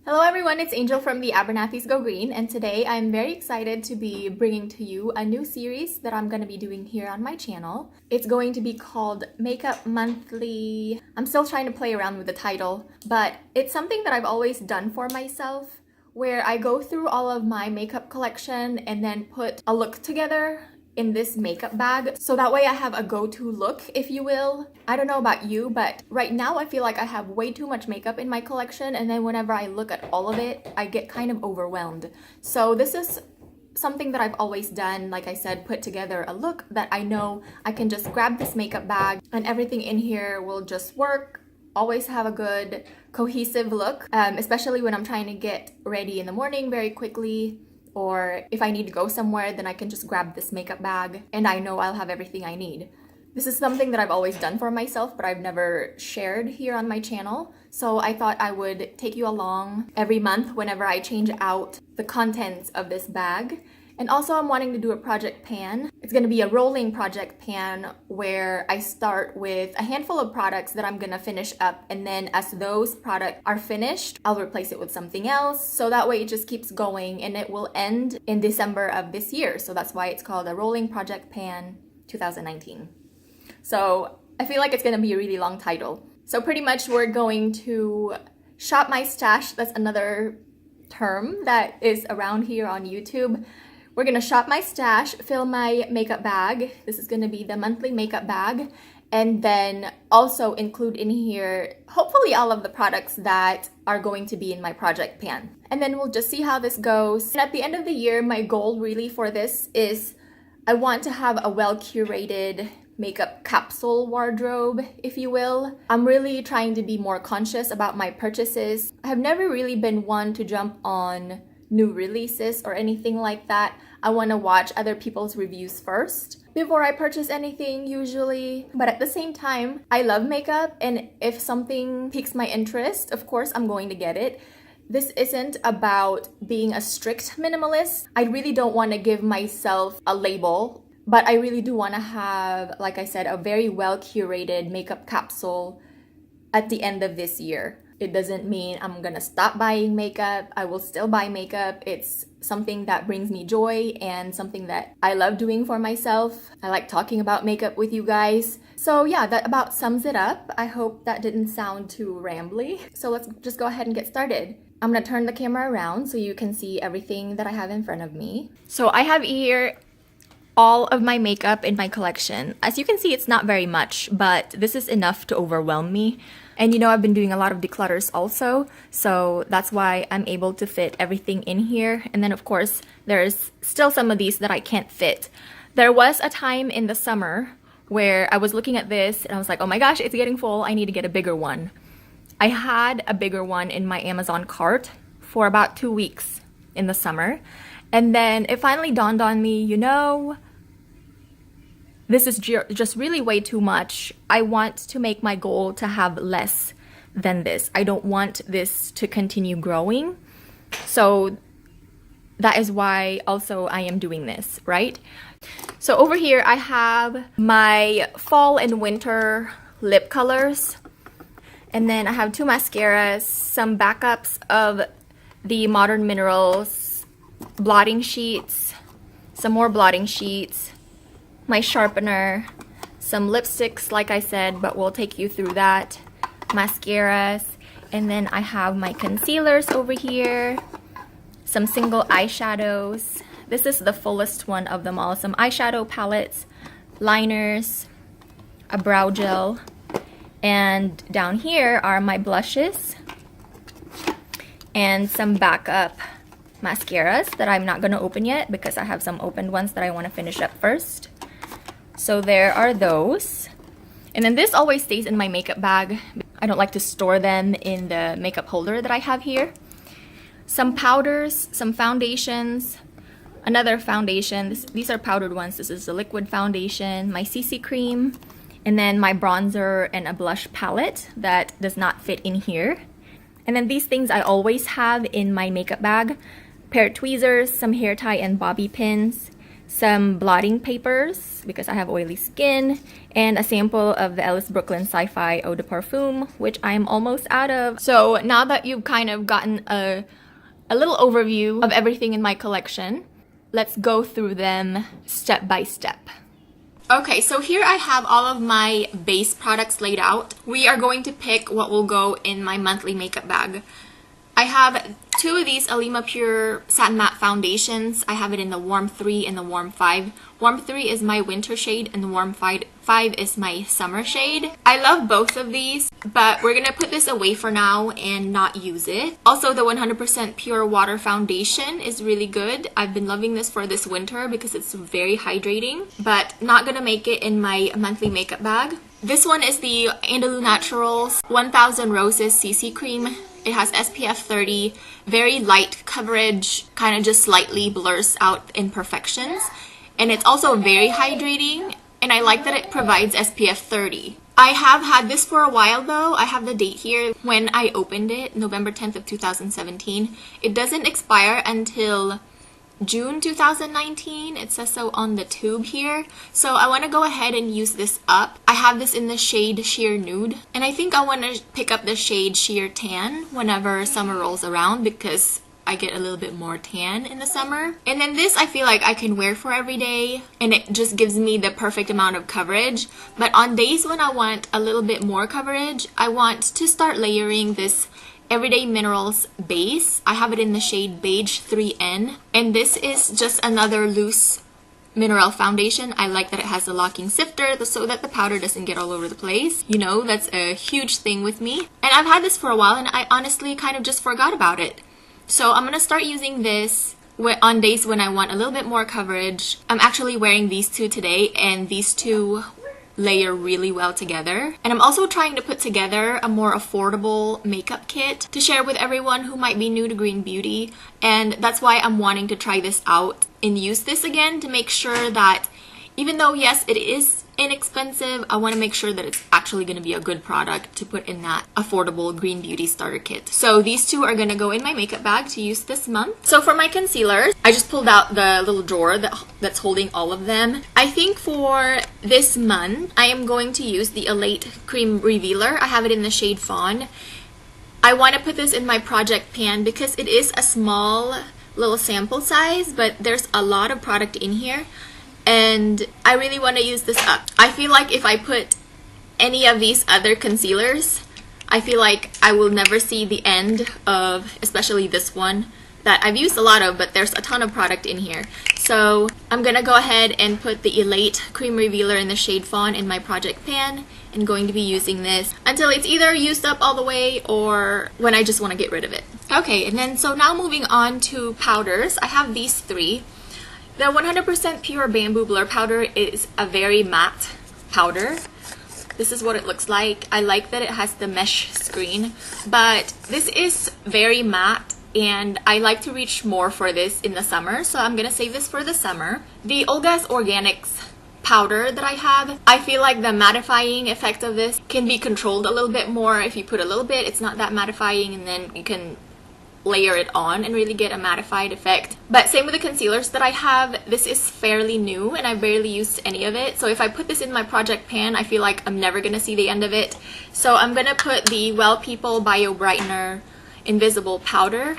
Hello everyone, it's Angel from the Abernathy's Go Green, and today I'm very excited to be bringing to you a new series that I'm going to be doing here on my channel. It's going to be called Makeup Monthly. I'm still trying to play around with the title, but it's something that I've always done for myself, where I go through all of my makeup collection and then put a look together in this makeup bag, so that way I have a go-to look, if you will. I don't know about you, but right now I feel like I have way too much makeup in my collection, and then whenever I look at all of it, I get kind of overwhelmed. So this is something that I've always done, like I said, put together a look that I know I can just grab this makeup bag and everything in here will just work. Always have a good cohesive look, especially when I'm trying to get ready in the morning very quickly, or if I need to go somewhere, then I can just grab this makeup bag and I know I'll have everything I need. This is something that I've always done for myself, but I've never shared here on my channel. So I thought I would take you along every month whenever I change out the contents of this bag. And also I'm wanting to do a project pan. It's going to be a rolling project pan where I start with a handful of products that I'm going to finish up, and then as those products are finished, I'll replace it with something else. So that way it just keeps going, and it will end in December of this year. So that's why it's called a rolling project pan 2019. So I feel like it's going to be a really long title. So pretty much we're going to shop my stash. That's another term that is around here on YouTube. We're gonna shop my stash, fill my makeup bag. This is gonna be the monthly makeup bag. And then also include in here, hopefully all of the products that are going to be in my project pan. And then we'll just see how this goes. And at the end of the year, my goal really for this is I want to have a well-curated makeup capsule wardrobe, if you will. I'm really trying to be more conscious about my purchases. I have never really been one to jump on new releases or anything like that. I want to watch other people's reviews first before I purchase anything usually. But at the same time, I love makeup, and if something piques my interest, of course I'm going to get it. This isn't about being a strict minimalist. I really don't want to give myself a label, but I really do want to have, like I said, a very well curated makeup capsule at the end of this year. It doesn't mean I'm gonna stop buying makeup. I will still buy makeup. It's something that brings me joy and something that I love doing for myself. I like talking about makeup with you guys. So yeah, that about sums it up. I hope that didn't sound too rambly. So let's just go ahead and get started. I'm gonna turn the camera around so you can see everything that I have in front of me. So I have here all of my makeup in my collection. As you can see, it's not very much, but this is enough to overwhelm me. And you know, I've been doing a lot of declutters also, so that's why I'm able to fit everything in here. And then of course, there's still some of these that I can't fit. There was a time in the summer where I was looking at this and I was like, oh my gosh, it's getting full, I need to get a bigger one. I had a bigger one in my Amazon cart for about 2 weeks in the summer. And then it finally dawned on me, you know, this is just really way too much. I want to make my goal to have less than this. I don't want this to continue growing. So that is why also I am doing this, right? So over here I have my fall and winter lip colors. And then I have 2 mascaras, some backups of the Modern Minerals blotting sheets, some more blotting sheets, my sharpener, some lipsticks like I said, but we'll take you through that, mascaras, and then I have my concealers over here, some single eyeshadows. This is the fullest one of them all. Some eyeshadow palettes, liners, a brow gel, and down here are my blushes and some backup mascaras that I'm not going to open yet because I have some opened ones that I want to finish up first. So there are those. And then this always stays in my makeup bag. I don't like to store them in the makeup holder that I have here. Some powders, some foundations, another foundation. These are powdered ones. This is the liquid foundation, my CC cream, and then my bronzer and a blush palette that does not fit in here. And then these things I always have in my makeup bag. Pair of tweezers, some hair tie and bobby pins, some blotting papers because I have oily skin, and a sample of the Ellis Brooklyn Sci-Fi Eau de Parfum, which I'm almost out of. So now that you've kind of gotten a little overview of everything in my collection, let's go through them step by step. Okay, so here I have all of my base products laid out. We are going to pick what will go in my monthly makeup bag. I have two of these Alima Pure Satin Matte Foundations. I have it in the Warm 3 and the Warm 5. Warm 3 is my winter shade and the Warm 5 is my summer shade. I love both of these, but we're gonna put this away for now and not use it. Also, the 100% Pure Water Foundation is really good. I've been loving this for this winter because it's very hydrating, but not gonna make it in my monthly makeup bag. This one is the Andalou Naturals 1000 Roses CC Cream. It has SPF 30, very light coverage, kind of just slightly blurs out imperfections. And it's also very hydrating, and I like that it provides SPF 30. I have had this for a while though. I have the date here when I opened it, November 10th of 2017. It doesn't expire until June 2019. It says so on the tube here. So I want to go ahead and use this up. I have this in the shade Sheer Nude, and I think I want to pick up the shade Sheer Tan whenever summer rolls around because I get a little bit more tan in the summer. And then this I feel like I can wear for every day, and it just gives me the perfect amount of coverage. But on days when I want a little bit more coverage, I want to start layering this Everyday Minerals base. I have it in the shade Beige 3N, and this is just another loose mineral foundation. I like that it has a locking sifter so that the powder doesn't get all over the place. You know, that's a huge thing with me. And I've had this for a while, and I honestly kind of just forgot about it. So I'm gonna start using this on days when I want a little bit more coverage. I'm actually wearing these two today, and these two layer really well together. And I'm also trying to put together a more affordable makeup kit to share with everyone who might be new to green beauty, and that's why I'm wanting to try this out and use this again to make sure that even though yes it is inexpensive, I want to make sure that it's actually going to be a good product to put in that affordable green beauty starter kit. So these two are going to go in my makeup bag to use this month. So for my concealers, I just pulled out the little drawer that's holding all of them. I think for this month, I am going to use the Elate Cream Revealer. I have it in the shade Fawn. I want to put this in my project pan because it is a small little sample size, but there's a lot of product in here, and I really want to use this up. I feel like if I put any of these other concealers, I feel like I will never see the end of, especially this one that I've used a lot of, but there's a ton of product in here. So I'm gonna go ahead and put the Elate Cream Revealer in the shade Fawn in my project pan, and going to be using this until it's either used up all the way or when I just want to get rid of it. Okay, and then so now moving on to powders. I have these three. The 100% Pure Bamboo Blur Powder is a very matte powder. This is what it looks like. I like that it has the mesh screen, but this is very matte, and I like to reach more for this in the summer, so I'm gonna save this for the summer. The Olga's Organics powder that I have, I feel like the mattifying effect of this can be controlled a little bit more. If you put a little bit, it's not that mattifying, and then you can layer it on and really get a mattified effect. But same with the concealers that I have. This is fairly new and I barely used any of it, so if I put this in my project pan, I feel like I'm never gonna see the end of it. So I'm gonna put the Well People Bio Brightener Invisible Powder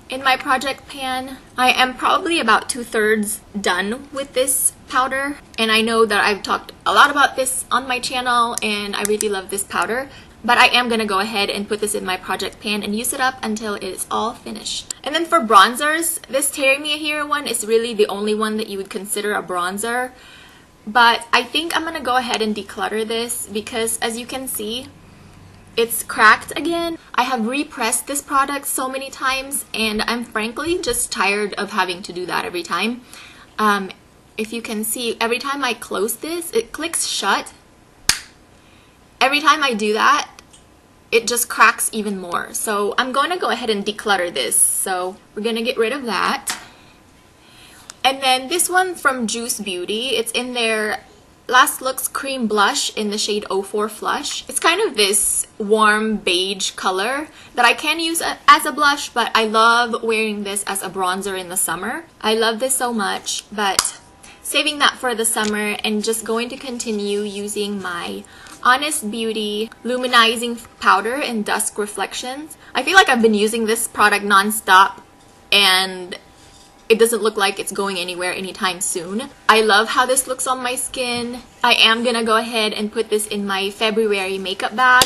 in my project pan. I am probably about 2/3 done with this powder, and I know that I've talked a lot about this on my channel and I really love this powder, but I am gonna go ahead and put this in my project pan and use it up until it is all finished. And then for bronzers, this Terry Mia Hero one is really the only one that you would consider a bronzer, but I think I'm gonna go ahead and declutter this because as you can see, it's cracked again. I have repressed this product so many times and I'm frankly just tired of having to do that every time. If you can see, every time I close this, it clicks shut. Every time I do that, it just cracks even more. So I'm going to go ahead and declutter this. So we're going to get rid of that. And then this one from Juice Beauty, it's in their Last Looks Cream Blush in the shade 04 Flush. It's kind of this warm beige color that I can use as a blush, but I love wearing this as a bronzer in the summer. I love this so much, but saving that for the summer and just going to continue using my Honest Beauty Luminizing Powder in Dusk Reflections. I feel like I've been using this product non-stop and it doesn't look like it's going anywhere anytime soon. I love how this looks on my skin. I am gonna go ahead and put this in my February makeup bag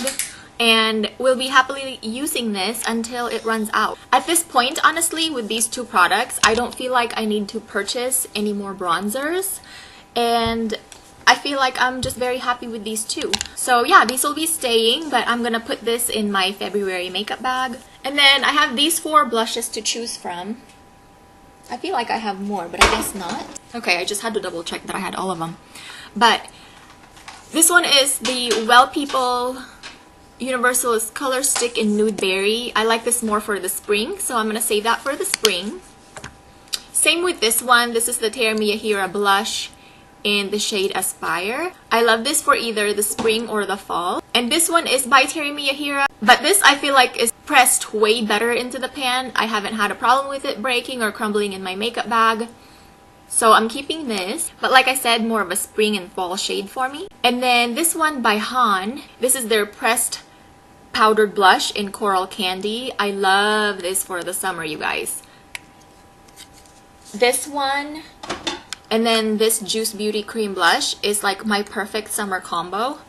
and will be happily using this until it runs out. At this point, honestly, with these two products, I don't feel like I need to purchase any more bronzers, and I feel like I'm just very happy with these two. So yeah, these will be staying, but I'm gonna put this in my February makeup bag. And then I have these 4 blushes to choose from. I feel like I have more, but I guess not. Okay, I just had to double check that I had all of them. But this one is the Well People Universalist Color Stick in Nude Berry. I like this more for the spring, so I'm gonna save that for the spring. Same with this one. This is the Terra Miyahira blush in the shade Aspire. I love this for either the spring or the fall. And this one is by Terra Miyahira, but this I feel like is pressed way better into the pan. I haven't had a problem with it breaking or crumbling in my makeup bag. So I'm keeping this, but like I said, more of a spring and fall shade for me. And then this one by Han. This is their pressed powdered blush in Coral Candy. I love this for the summer, you guys. This one, and then this Juice Beauty Cream Blush is like my perfect summer combo.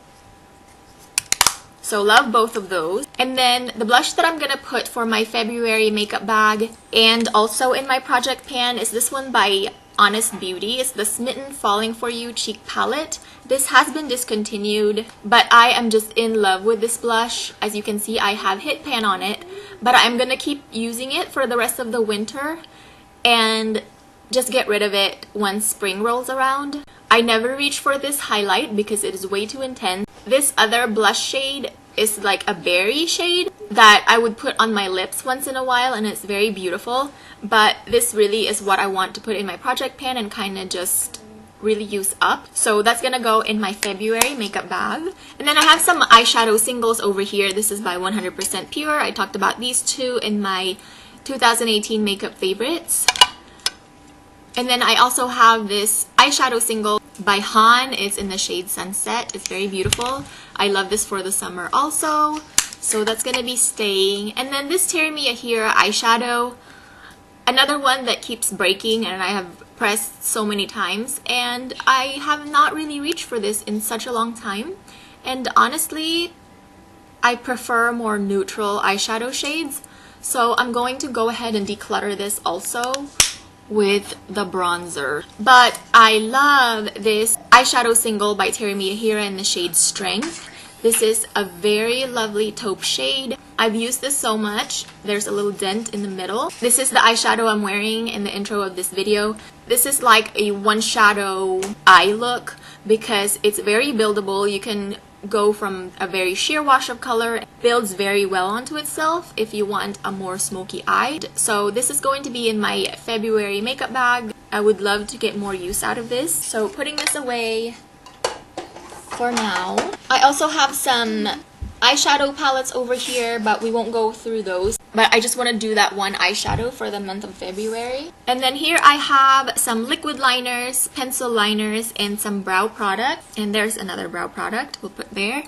So love both of those. And then the blush that I'm gonna put for my February makeup bag and also in my project pan is this one by Honest Beauty. It's the Smitten Falling For You Cheek Palette. This has been discontinued, but I am just in love with this blush. As you can see, I have hit pan on it, but I'm gonna keep using it for the rest of the winter and just get rid of it when spring rolls around. I never reach for this highlight because it is way too intense. This other blush shade is like a berry shade that I would put on my lips once in a while, and it's very beautiful, but this really is what I want to put in my project pan and kind of just really use up. So that's gonna go in my February makeup bag. And then I have some eyeshadow singles over here. This is by 100% Pure. I talked about these two in my 2018 makeup favorites. And then I also have this eyeshadow single by Han. It's in the shade Sunset. It's very beautiful. I love this for the summer also. So that's gonna be staying. And then this Terra Miyahira eyeshadow, another one that keeps breaking and I have pressed so many times, and I have not really reached for this in such a long time. And honestly, I prefer more neutral eyeshadow shades. So I'm going to go ahead and declutter this also with the bronzer. But I love this eyeshadow single by Terra Miyahira in the shade Strength. This is a very lovely taupe shade. I've used this so much. There's a little dent in the middle. This is the eyeshadow I'm wearing in the intro of this video. This is like a one shadow eye look because it's very buildable. You can go from a very sheer wash of color. It builds very well onto itself if you want a more smoky eye. So this is going to be in my February makeup bag. I would love to get more use out of this. So putting this away for now. I also have some eyeshadow palettes over here, but we won't go through those. But I just want to do that one eyeshadow for the month of February. And then here I have some liquid liners, pencil liners, and some brow product. And there's another brow product we'll put there.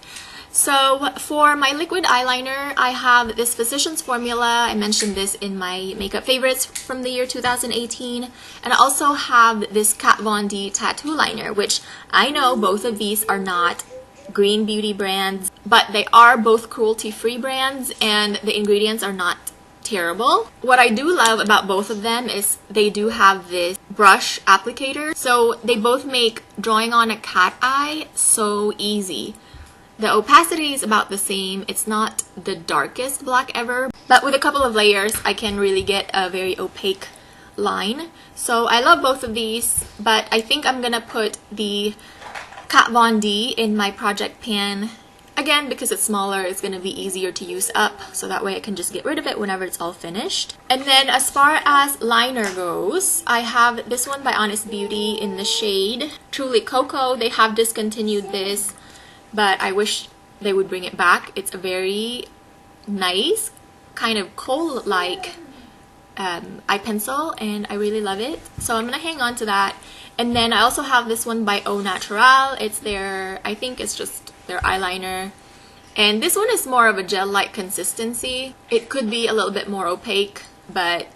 So for my liquid eyeliner, I have this Physicians Formula. I mentioned this in my makeup favorites from the year 2018. And I also have this Kat Von D tattoo liner, which I know both of these are not green beauty brands, but they are both cruelty-free brands and the ingredients are not terrible. What I do love about both of them is they do have this brush applicator. So they both make drawing on a cat eye so easy. The opacity is about the same. It's not the darkest black ever, but with a couple of layers, I can really get a very opaque line. So I love both of these, but I think I'm gonna put the Kat Von D in my project pan. Again, because it's smaller, it's gonna be easier to use up, so that way I can just get rid of it whenever it's all finished. And then as far as liner goes, I have this one by Honest Beauty in the shade Truly Cocoa. They have discontinued this, but I wish they would bring it back. It's a very nice, kind of kohl-like eye pencil, and I really love it. So I'm gonna hang on to that. And then I also have this one by Au Natural. It's their, I think it's just their eyeliner. And this one is more of a gel-like consistency. It could be a little bit more opaque, but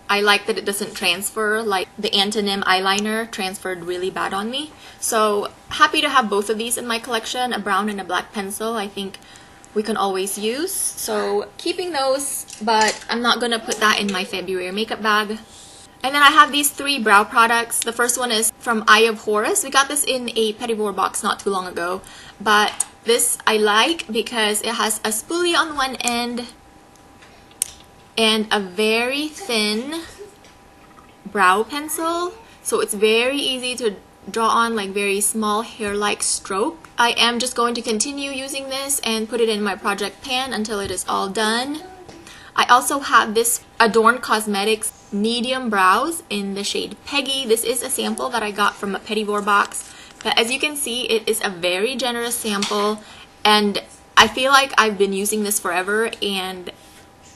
I like that it doesn't transfer like the Antonym eyeliner transferred really bad on me. So happy to have both of these in my collection, a brown and a black pencil. I think we can always use. So keeping those, but I'm not gonna put that in my February makeup bag. And then I have these 3 brow products. The first one is from Eye of Horus. We got this in a Petit Vour box not too long ago, but this I like because it has a spoolie on one end and a very thin brow pencil, so it's very easy to draw on like very small hair-like stroke. I am just going to continue using this and put it in my project pan until it is all done. I also have this Adorn Cosmetics medium brows in the shade Peggy. This is a sample that I got from a Petit Vour box, but as you can see, it is a very generous sample, and I feel like I've been using this forever and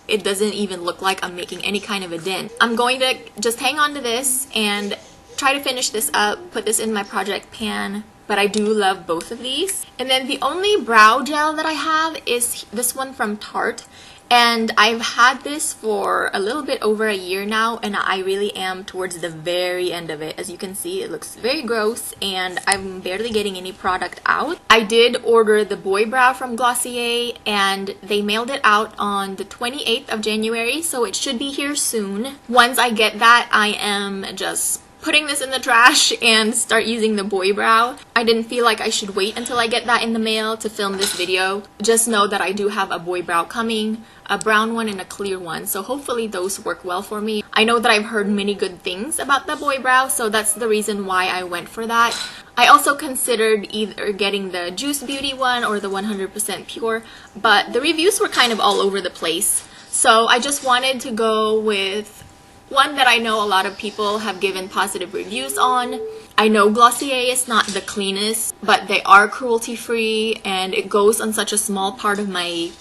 it doesn't even look like I'm making any kind of a dent. I'm going to just hang on to this and try to finish this up, put this in my project pan, but I do love both of these. And then the only brow gel that I have is this one from Tarte. And I've had this for a little bit over a year now, and I really am towards the very end of it. As you can see, it looks very gross, and I'm barely getting any product out. I did order the Boy Brow from Glossier, and they mailed it out on the 28th of January, so it should be here soon. Once I get that, I am just putting this in the trash and start using the Boy Brow. I didn't feel like I should wait until I get that in the mail to film this video. Just know that I do have a Boy Brow coming, a brown one and a clear one, so hopefully those work well for me. I know that I've heard many good things about the Boy Brow, so that's the reason why I went for that. I also considered either getting the Juice Beauty one or the 100% Pure, but the reviews were kind of all over the place. So I just wanted to go with one that I know a lot of people have given positive reviews on. I know Glossier is not the cleanest, but they are cruelty-free, and it goes on such a small part of my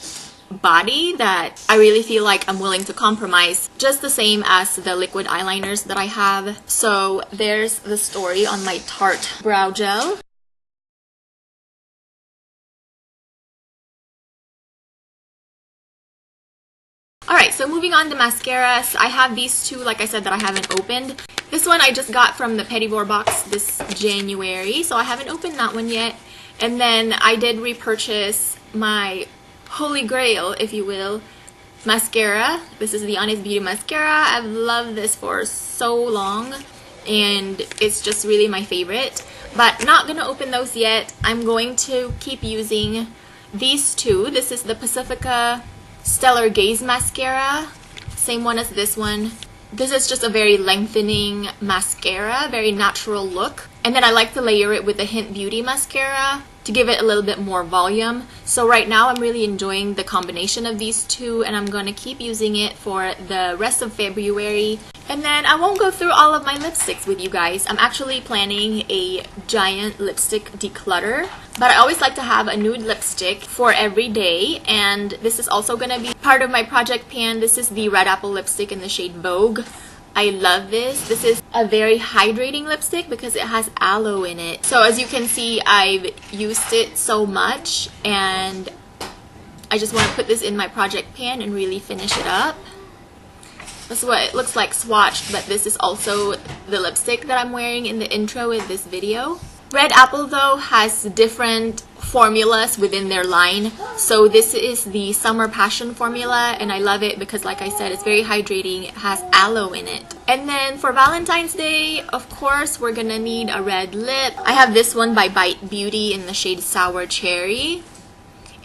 body that I really feel like I'm willing to compromise, just the same as the liquid eyeliners that I have. So there's the story on my Tarte brow gel. Alright, so moving on to mascaras, I have these 2, like I said, that I haven't opened. This one I just got from the Petit Vour box this January, so I haven't opened that one yet. And then I did repurchase my holy grail, if you will, mascara. This is the Honest Beauty mascara. I've loved this for so long, and it's just really my favorite. But not gonna open those yet. I'm going to keep using these 2. This is the Pacifica Stellar Gaze mascara, same one as this one. This is just a very lengthening mascara, very natural look. And then I like to layer it with the Hint Beauty mascara to give it a little bit more volume. So right now I'm really enjoying the combination of these 2, and I'm going to keep using it for the rest of February. And then I won't go through all of my lipsticks with you guys. I'm actually planning a giant lipstick declutter, but I always like to have a nude lipstick for every day, and this is also going to be part of my project pan. This is the Red Apple lipstick in the shade Vogue. I love this. This is a very hydrating lipstick because it has aloe in it. So as you can see, I've used it so much, and I just want to put this in my project pan and really finish it up. That's what it looks like swatched, but this is also the lipstick that I'm wearing in the intro in this video. Red Apple though has different formulas within their line. So this is the Summer Passion formula, and I love it because, like I said, it's very hydrating. It has aloe in it. And then for Valentine's Day, of course, we're gonna need a red lip. I have this one by Bite Beauty in the shade Sour Cherry.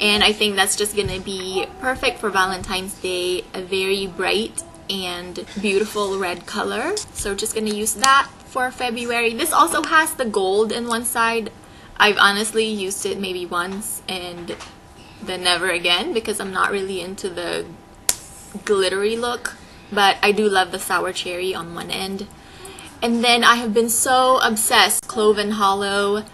And I think that's just gonna be perfect for Valentine's Day. A very bright and beautiful red color. So just gonna use that for February. This also has the gold in one side. I've honestly used it maybe once and then never again because I'm not really into the glittery look, but I do love the Sour Cherry on one end. And then I have been so obsessed Cloven Hollow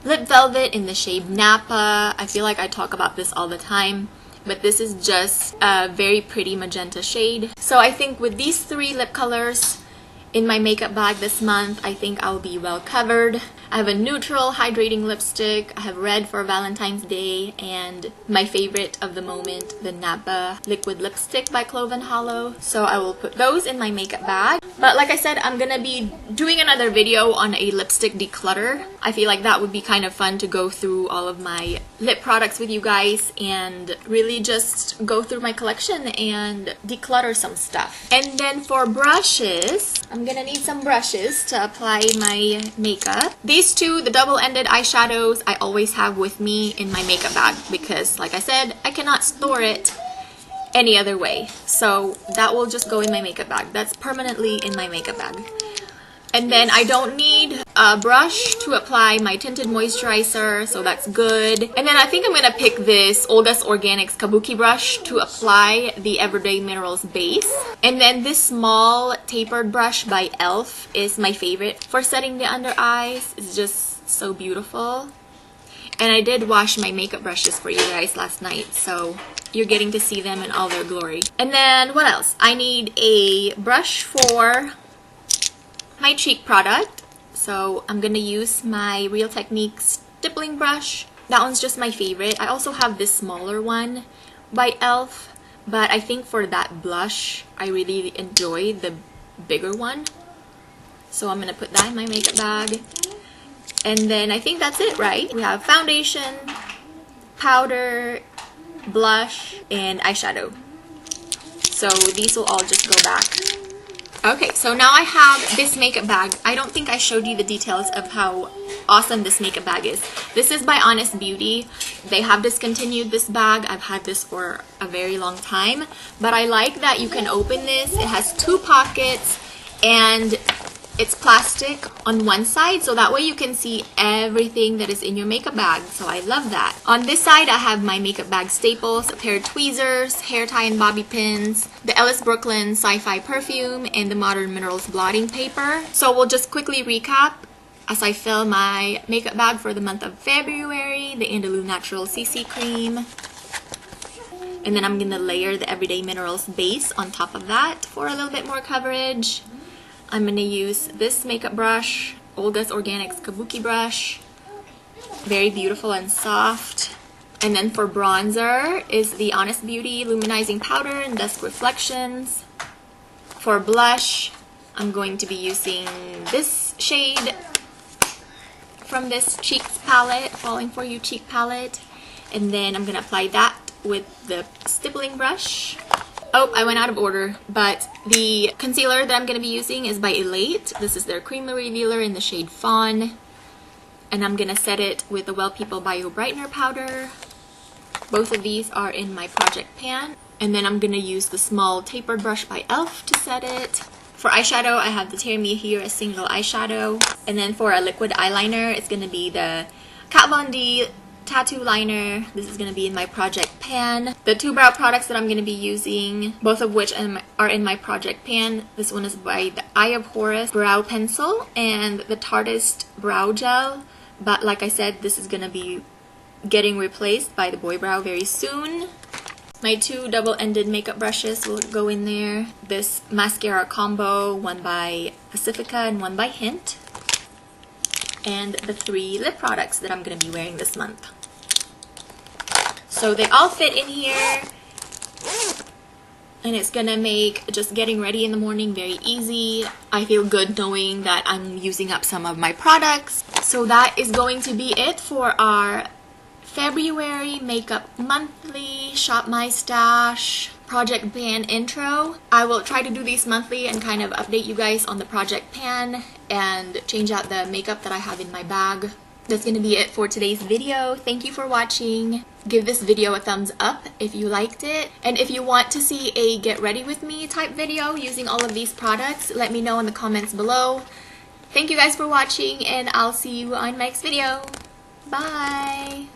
Lip Velvet in the shade Napa. I feel like I talk about this all the time. but this is just a very pretty magenta shade. So I think with these 3 lip colors in my makeup bag this month, I think I'll be well covered. I have a neutral hydrating lipstick, I have red for Valentine's Day, and my favorite of the moment, the Napa liquid lipstick by Clove & Hollow. So I will put those in my makeup bag. But like I said, I'm gonna be doing another video on a lipstick declutter. I feel like that would be kind of fun to go through all of my lip products with you guys and really just go through my collection and declutter some stuff. And then for brushes, I'm gonna need some brushes to apply my makeup. These 2, the double-ended eyeshadows, I always have with me in my makeup bag because, like I said, I cannot store it any other way. So that will just go in my makeup bag. That's permanently in my makeup bag. And then I don't need a brush to apply my tinted moisturizer, so that's good. And then I think I'm gonna pick this Olga's Organics Kabuki brush to apply the Everyday Minerals base. And then this small tapered brush by e.l.f. is my favorite for setting the under eyes. It's just so beautiful. And I did wash my makeup brushes for you guys last night, so you're getting to see them in all their glory. And then what else? I need a brush for my cheek product. So I'm gonna use my Real Techniques stippling brush. That one's just my favorite. I also have this smaller one by e.l.f. But I think for that blush, I really enjoy the bigger one. So I'm gonna put that in my makeup bag. And then I think that's it, right? We have foundation, powder, blush, and eyeshadow. So these will all just go back. Okay, so now I have this makeup bag. I don't think I showed you the details of how awesome this makeup bag is. This is by Honest Beauty. They have discontinued this bag. I've had this for a very long time, but I like that you can open this. It has 2 pockets and it's plastic on one side, so that way you can see everything that is in your makeup bag. So I love that. On this side, I have my makeup bag staples, a pair of tweezers, hair tie and bobby pins, the Ellis Brooklyn Sci-Fi perfume, and the Modern Minerals blotting paper. So we'll just quickly recap as I fill my makeup bag for the month of February. The Andalou Natural CC Cream. And then I'm gonna layer the Everyday Minerals base on top of that for a little bit more coverage. I'm going to use this makeup brush, Olga's Organics Kabuki brush. Very beautiful and soft. And then for bronzer is the Honest Beauty Luminizing Powder in Dusk Reflections. For blush, I'm going to be using this shade from this Cheeks palette, Falling For You cheek palette. And then I'm going to apply that with the stippling brush. Oh, I went out of order, but the concealer that I'm going to be using is by Elate. This is their Creamy Revealer in the shade Fawn. And I'm going to set it with the Well People Bio Brightener Powder. Both of these are in my project pan. And then I'm going to use the small tapered brush by e.l.f. to set it. For eyeshadow, I have the Tear Me Here a single eyeshadow. And then for a liquid eyeliner, it's going to be the Kat Von D tattoo liner. This is going to be in my project pan. The 2 brow products that I'm going to be using, both of which are in my project pan. This one is by the Eye of Horus brow pencil and the Tarteist brow gel. But like I said, this is going to be getting replaced by the Boy Brow very soon. My 2 double-ended makeup brushes will go in there. This mascara combo, one by Pacifica and one by Hint. And the 3 lip products that I'm going to be wearing this month. So they all fit in here. And it's going to make just getting ready in the morning very easy. I feel good knowing that I'm using up some of my products. So that is going to be it for our February Makeup Monthly Shop My Stash Project Pan intro. I will try to do these monthly and kind of update you guys on the project pan and change out the makeup that I have in my bag. That's going to be it for today's video. Thank you for watching. Give this video a thumbs up if you liked it. And if you want to see a get ready with me type video using all of these products, let me know in the comments below. Thank you guys for watching, and I'll see you on my next video. Bye!